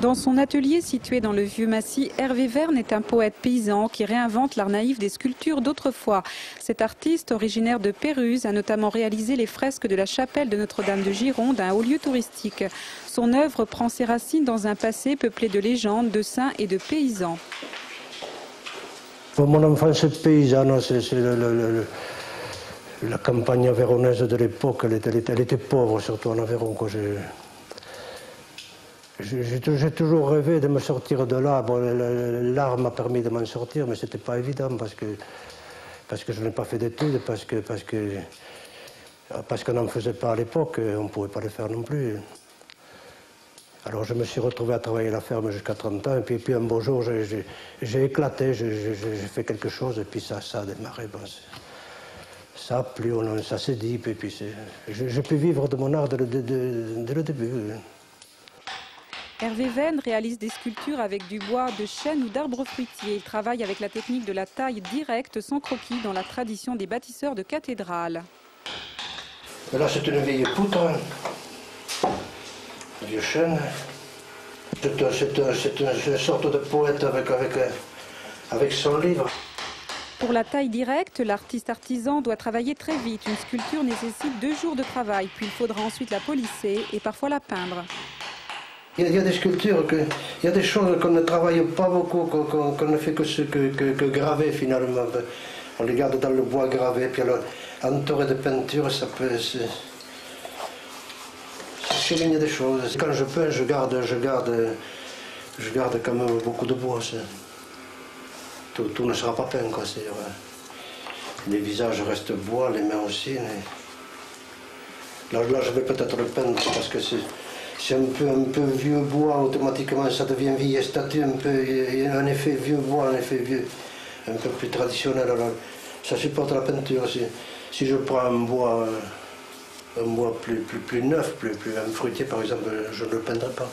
Dans son atelier situé dans le Vieux-Massy, Hervé Verne est un poète paysan qui réinvente l'art naïf des sculptures d'autrefois. Cet artiste, originaire de Pérouse, a notamment réalisé les fresques de la chapelle de Notre-Dame de Gironde, un haut lieu touristique. Son œuvre prend ses racines dans un passé peuplé de légendes, de saints et de paysans. Mon enfance paysanne, c'est la campagne avéronaise de l'époque. Elle était pauvre, surtout en Aveyron. J'ai toujours rêvé de me sortir de là. Bon, l'art m'a permis de m'en sortir, mais ce n'était pas évident parce que je n'ai pas fait d'études, parce qu'on n'en faisait pas à l'époque, on ne pouvait pas le faire non plus. Alors je me suis retrouvé à travailler à la ferme jusqu'à 30 ans, et puis un beau jour j'ai éclaté, j'ai fait quelque chose, et puis ça a démarré. Bon, ça a plu, ça s'est dit, puis j'ai pu vivre de mon art dès le début. Hervé Verne réalise des sculptures avec du bois de chêne ou d'arbres fruitiers. Il travaille avec la technique de la taille directe, sans croquis, dans la tradition des bâtisseurs de cathédrales. Et là, c'est une vieille poutre, un vieux chêne. C'est une sorte de poète avec son livre. Pour la taille directe, l'artiste artisan doit travailler très vite. Une sculpture nécessite 2 jours de travail, puis il faudra ensuite la polisser et parfois la peindre. Il y a des sculptures, il y a des choses qu'on ne travaille pas beaucoup, qu'on ne fait que graver finalement. On les garde dans le bois gravé, puis alors entouré de peinture, ça peut... C'est souligner des choses. Quand je peins, je garde quand même beaucoup de bois. Tout ne sera pas peint, quoi. Les visages restent bois, les mains aussi. Mais... Là, je vais peut-être le peindre parce que c'est un peu vieux bois, automatiquement ça devient vieille statue, il y a un effet vieux bois, un effet vieux, un peu plus traditionnel. Alors ça supporte la peinture. Si je prends un bois plus neuf, un fruitier par exemple, je ne le peindrai pas.